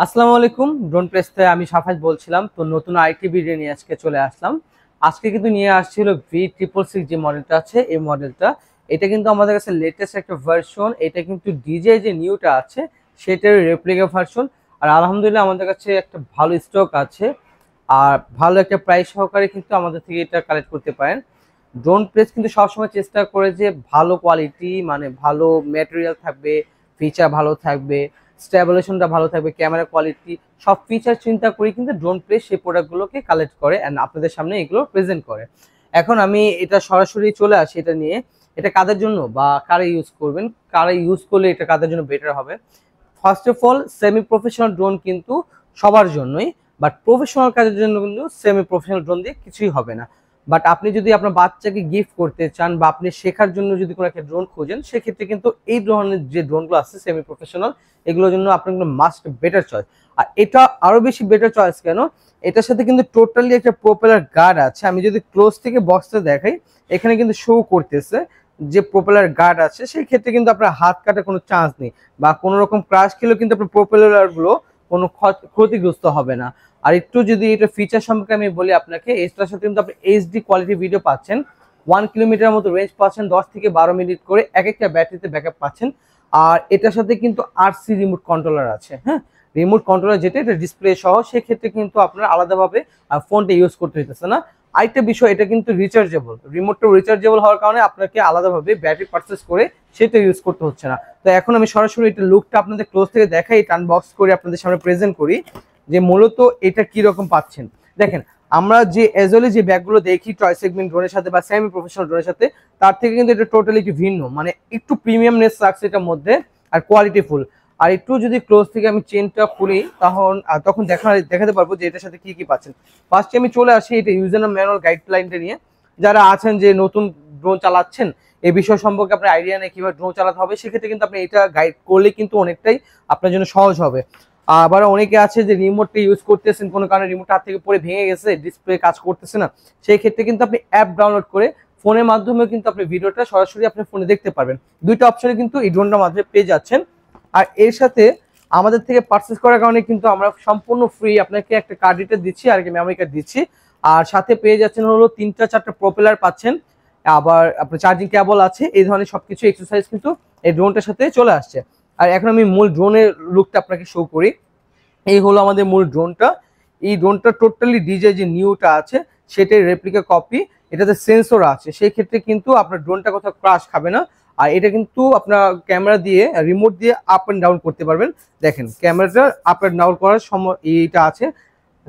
আসসালামু আলাইকুম। Drone press থেকে আমি সাফাজ বলছিলাম। তো নতুন আরেকটি ভিডিও নিয়ে আজকে চলে আসলাম। আজকে কিন্তু নিয়ে আসছিল V666 যে মডেলটা আছে, এই মডেলটা। এটা কিন্তু আমাদের কাছে লেটেস্ট একটা ভার্সন। এটা কিন্তু ডিজে যে নিউটা আছে সেটার রেপ্লিকা ভার্সন। আর আলহামদুলিল্লাহ আমাদের কাছে একটা ভালো স্টক আছে, আর ভালো একটা প্রাইস সহকারে কিন্তু আমাদের থেকে এটা কালেক্ট করতে পারেন। ড্রোন প্রেস কিন্তু সবসময় চেষ্টা করে যে ভালো কোয়ালিটি, মানে ভালো ম্যাটেরিয়াল থাকবে, ফিচার ভালো থাকবে, স্টেবিলাইজেশনটা ভালো থাকবে, ক্যামেরা কোয়ালিটি, সব ফিচার চিন্তা করে কিন্তু ড্রোন প্রেস সেই প্রোডাক্টগুলোকে কালেক্ট করে অ্যান্ড আপনাদের সামনে এগুলো প্রেজেন্ট করে। এখন আমি এটা সরাসরি চলে আসি এটা নিয়ে। এটা কাদের জন্য বা কারা ইউজ করবেন, কারা ইউজ করলে এটা কাদের জন্য বেটার হবে। First of all, semi professional drone কিন্তু সবার জন্যই, বাট প্রফেশনাল কাজের জন্য কিন্তু সেমি প্রফেশনাল ড্রোন দিয়ে কিছুই হবে না। বাট আপনি যদি আপনার বাচ্চাকে গিফট করতে চান বা আপনি শেখার জন্য যদি কোনো একটা ড্রোন খোঁজেন, সেক্ষেত্রে কিন্তু এই ধরনের যে ড্রোনগুলো আছে সেমি প্রফেশনাল, এগুলোর জন্য আপনার কিন্তু মাস্ট বেটার চয়েস। আর এটা আরো বেশি বেটার চয়েস কেন, এটার সাথে কিন্তু টোটালি একটা প্রোপেলার গার্ড আছে। আমি যদি ক্লোজ থেকে বক্সটা দেখাই, এখানে কিন্তু শো করতেছে যে প্রোপেলার গার্ড আছে। সেই ক্ষেত্রে কিন্তু আপনার হাত কাটার কোনো চান্স নেই, বা কোনো রকম ক্রাশ খেলেও কিন্তু আপনার প্রোপেলার গুলো কোনো ক্ষতিগ্রস্ত হবে না। আর একটু যদি এটা ফিচার সম্পর্কে আমি বলি আপনাকে, এটার সাথে কিন্তু আপনি এইচডি কোয়ালিটি ভিডিও পাচ্ছেন, 1 কিলোমিটার মতো রেঞ্জ পাচ্ছেন, 10 থেকে 12 মিনিট করে এক একটা ব্যাটারিতে ব্যাকআপ পাচ্ছেন। আর এটার সাথে কিন্তু আরসি রিমোট কন্ট্রোলার আছে। হ্যাঁ, রিমোট কন্ট্রোলার যেটা, এটা ডিসপ্লে সহ, সেক্ষেত্রে কিন্তু আপনার আলাদাভাবে ফোনটা ইউজ করতে হইতেছে না। আরেকটা বিষয়, এটা কিন্তু রিচার্জেবল, রিমোটটা রিচার্জেবল হওয়ার কারণে আপনাকে আলাদাভাবে ব্যাটারি পারচেস করে সেটা ইউজ করতে হচ্ছে না। তো এখন আমি সরাসরি এটা লুকটা আপনাদের ক্লোজ থেকে দেখাই, এটা আনবক্স করে আপনাদের সামনে প্রেজেন্ট করি যে মূলত এটা কি রকম পাচ্ছেন। দেখেন, আমরা যে এজলি যে ব্যাগগুলো দেখি টয় সেগমেন্ট ড্রোনের সাথে বা সেমি প্রফেশনাল ড্রোনের সাথে, তার থেকে কিন্তু এটা টোটালি একটু ভিন্ন, মানে একটু প্রিমিয়ামনেস রাখছে এটার মধ্যে, আর কোয়ালিটি ফুল। আর একটু যদি ক্লোজ থেকে আমি চেনটা খুলি, তখন দেখাতে পারবো যে এটার সাথে কি কি পাচ্ছেন। ফার্স্টে আমি চলে আসি এটা ইউজার ম্যানুয়াল গাইডলাইনটা নিয়ে। যারা আছেন যে নতুন ড্রোন চালাচ্ছেন, এই বিষয় সম্পর্কে আপনার আইডিয়া নেই কিভাবে ড্রোন চালাতে হবে, সেক্ষেত্রে কিন্তু আপনি এটা গাইড করলে কিন্তু অনেকটাই আপনার জন্য সহজ হবে। আবার অনেকে আছে যে রিমোটটা ইউজ করতেছেন, কোনো কারণে রিমোট হাত থেকে পড়ে ভেঙে গেছে, ডিসপ্লে কাজ করতেছে না, সেই ক্ষেত্রে কিন্তু আপনি অ্যাপ ডাউনলোড করে ফোনের মাধ্যমে কিন্তু আপনি ভিডিওটা সরাসরি আপনার ফোনে দেখতে পারবেন। দুইটা অপশনে কিন্তু এই ড্রোনটার মাধ্যমে পেয়ে যাচ্ছেন। আর এর সাথে আমাদের থেকে পারচেস করার কারণে কিন্তু আমরা সম্পূর্ণ ফ্রি আপনাকে একটা কার্ড রিডার দিচ্ছি আর একটা মেমোরি কার্ড দিচ্ছি। আর সাথে পেয়ে যাচ্ছেন হলো 3টা 4টা প্রপেলার পাচ্ছেন, আবার আপনার চার্জিং কেবল আছে। এই ধরনের সবকিছু এক্সারসাইজ কিন্তু এই ড্রোনটার সাথে চলে আসছে। আর এখন আমি মূল ড্রোনের লুকটা আপনাকে শো করি। এই হলো আমাদের মূল ড্রোনটা। এই ড্রোনটা টোটালি ডিজে যে নিউটা আছে সেটাই রেপ্লিকা কপি। এটাতে সেন্সর আছে, সেই ক্ষেত্রে কিন্তু আপনার ড্রোনটা কোথাও ক্রাশ খাবে না। আর এটা কিন্তু আপনার ক্যামেরা দিয়ে, রিমোট দিয়ে আপ অ্যান্ড ডাউন করতে পারবেন। দেখেন, ক্যামেরাটা আপ অ্যান্ড ডাউন করার সময় এইটা আছে,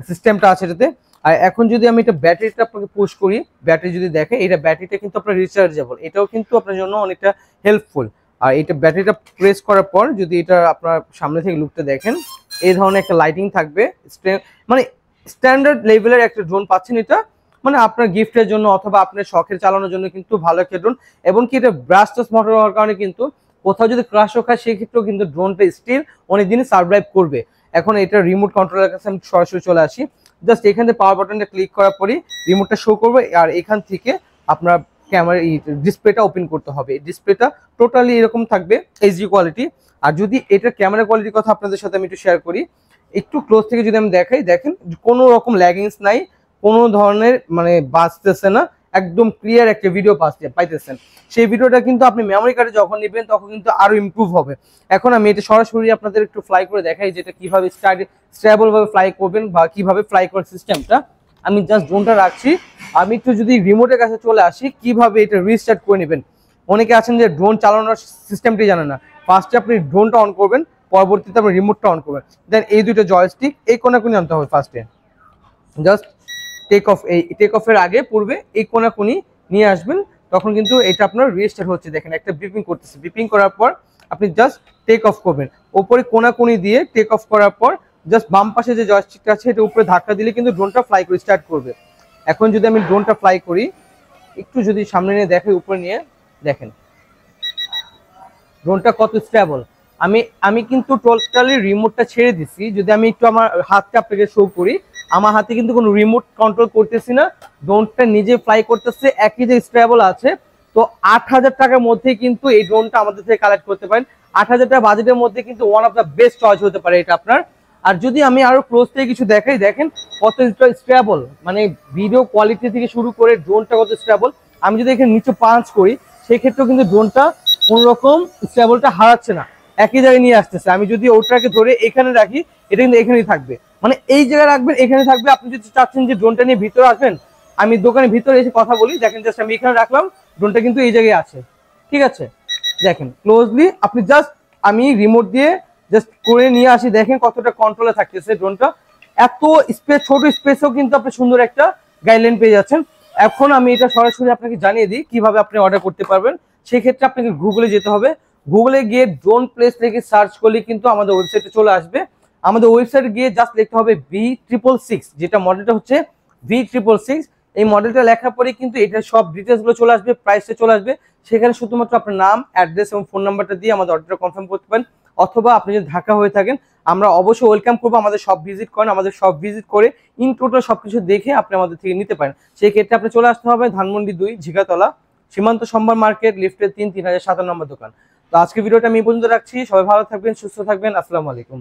সিস্টেমটা আছে এটাতে। আর এখন যদি আমি এটা ব্যাটারিটা আপনাকে পুশ করি, ব্যাটারি যদি দেখে, এটা ব্যাটারিটা কিন্তু আপনার রিচার্জেবল, এটাও কিন্তু আপনার জন্য অনেকটা হেল্পফুল। আর এটা ব্যাটারিটা প্রেস করার পর যদি এটা আপনার সামনে থেকে লুকটা দেখেন, এই ধরনের একটা লাইটিং থাকবে, মানে স্ট্যান্ডার্ড লেভেলের একটা ড্রোন পাচ্ছেন এটা। মানে আপনার গিফটের জন্য অথবা আপনার শখের চালানোর জন্য কিন্তু ভালো একটা ড্রোন। এবং কি এটা ব্রাশলেস মোটর হওয়ার কারণে কিন্তু কোথাও যদি ক্রাশও খায়, সেক্ষেত্রেও কিন্তু ড্রোনটা স্টিল অনেকদিনই সার্ভাইভ করবে। এখন এটা রিমোট কন্ট্রোলের কাছে আমি সরাসরি চলে আসি। জাস্ট এখান থেকে পাওয়ার বাটনটা ক্লিক করার পরই রিমোটটা শো করবে, আর এখান থেকে আপনার ক্যামেরা ডিসপ্লেটা ওপেন করতে হবে। ডিসপ্লেটা টোটালি এরকম থাকবে, এইচডি কোয়ালিটি। আর যদি এটার ক্যামেরা কোয়ালিটির কথা আপনাদের সাথে আমি একটু শেয়ার করি, একটু ক্লোজ থেকে যদি আমি দেখাই, দেখেন কোনো রকম ল্যাগিংস নাই, কোনো ধরনের মানে বাজতেছে না, একদম ক্লিয়ার একটা ভিডিও পাইতেছেন। সেই ভিডিওটা কিন্তু আপনি মেমোরি কার্ডে যখন নেবেন তখন কিন্তু আরো ইমপ্রুভ হবে। এখন আমি এটা সরাসরি আপনাদের একটু ফ্লাই করে দেখাই, যেটা কিভাবে স্টেবল ভাবে ফ্লাই করবেন বা কিভাবে ফ্লাই করার সিস্টেমটা। আমি জাস্ট ড্রোনটা রাখছি, আমি একটু যদি রিমোটের কাছে চলে আসি, কিভাবে এটা রিস্টার্ট করে নেবেন। অনেকে আছেন যে ড্রোন চালানোর সিস্টেমটি জানে না। ফার্স্টে আপনি ড্রোনটা অন করবেন, পরবর্তীতে আপনি রিমোটটা অন করবেন, দেন এই দুটো জয়স্টিক এই কোনাকুনি আনতে হবে। ফার্স্টে জাস্ট টেক অফের আগে পূর্বে এই কোনাকুনি নিয়ে আসবেন, তখন কিন্তু এটা আপনার রিস্টার্ট হচ্ছে। দেখেন একটা বিপিং করতেছে, বিপিং করার পর আপনি জাস্ট টেক অফ করবেন। ওপরে কোনাকুনি দিয়ে টেক অফ করার পর জাস্ট বাম পাশে যে জয়স্টিকটা আছে এটা উপরে ধাক্কা দিলে কিন্তু ড্রোনটা ফ্লাই করে স্টার্ট করবে। এখন যদি আমি ড্রোনটা ফ্লাই করি, একটু যদি সামনে নিয়ে দেখে, উপরে নিয়ে দেখেন ড্রোনটা কত স্টেবল। আমি কিন্তু টোটালি রিমোটটা ছেড়ে দিছি। যদি আমি একটু আমার হাতটা আপনাকে শো করি, আমার হাতে কিন্তু কোনো রিমোট কন্ট্রোল করতেছি না, ড্রোনটা নিজে ফ্লাই করতেছে, একই যে স্টেবল আছে। তো 8,000 টাকার মধ্যে কিন্তু এই ড্রোনটা আমাদের থেকে কালেক্ট করতে পারেন। 8,000 টাকা বাজেটের মধ্যে কিন্তু one of the best choice হতে পারে এটা আপনার। আর যদি আমি আরো ক্লোজ থেকে কিছু দেখাই, দেখেন কত স্টেবল, মানে ভিডিও কোয়ালিটি থেকে শুরু করে ড্রোনটা কত স্টেবল। আমি যদি এখানে নিচে পাঞ্চ করি সেই ক্ষেত্রেও কিন্তু ড্রোনটা কোন রকম স্টেবলটা হারাচ্ছে না, একই জায়গায় নিয়ে আসতেছে। আমি যদি ওটাকে ধরে এখানে রাখি এটা কিন্তু এখানেই থাকবে, মানে এই জায়গায় রাখবেন এখানে থাকবে। আপনি যদি চাচ্ছেন যে ড্রোনটা নিয়ে ভিতরে আসবেন, আমি দোকানের ভিতরে এসে কথা বলি, দেখেন জাস্ট আমি এখানে রাখলাম, ড্রোনটা কিন্তু এই জায়গায় আছে, ঠিক আছে। দেখেন ক্লোজলি আপনি জাস্ট, আমি রিমোট দিয়ে জাস্ট করে নিয়ে আসি, দেখেন কতটা কন্ট্রোলে থাকতেছে ড্রোনটা। এত স্পেস, ছোট স্পেসেও কিন্তু আপনি সুন্দর একটা গাইডলাইন পেয়ে যাচ্ছেন। এখন আমি এটা সরাসরি আপনাকে জানিয়ে দিই কিভাবে আপনি অর্ডার করতে পারবেন। সেক্ষেত্রে আপনাকে গুগলে যেতে হবে, গুগলে গিয়ে ড্রোন প্লেস থেকে সার্চ করলে কিন্তু আমাদের ওয়েবসাইটে চলে আসবে। আমাদের ওয়েবসাইটে গিয়ে জাস্ট লিখতে হবে V666, যেটা মডেলটা হচ্ছে V666। এই মডেলটা লেখার পরে কিন্তু এটা সব ডিটেলস গুলো চলে আসবে, প্রাইসটা চলে আসবে। সেখানে শুধুমাত্র আপনার নাম, অ্যাড্রেস এবং ফোন নাম্বারটা দিয়ে আমাদের অর্ডারটা কনফার্ম করতে পারেন। অথবা আপনি যদি ঢাকা হয়ে থাকেন, আমরা অবশ্যই ওয়েলকাম করবো, আমাদের সব ভিজিট করেন, আমাদের সব ভিজিট করে ইন টোটাল সবকিছু দেখে আপনি আমাদের থেকে নিতে পারেন। সেই ক্ষেত্রে আপনি চলে আসতে হবে ধানমন্ডি 2 ঝিগাতলা, সীমান্ত সম্ভার মার্কেট, লিফটের 3, 3057 নম্বর দোকান। তো আজকে ভিডিওটা আমি এই পর্যন্ত রাখছি। সবাই ভালো থাকবেন, সুস্থ থাকবেন। আসসালামু আলাইকুম।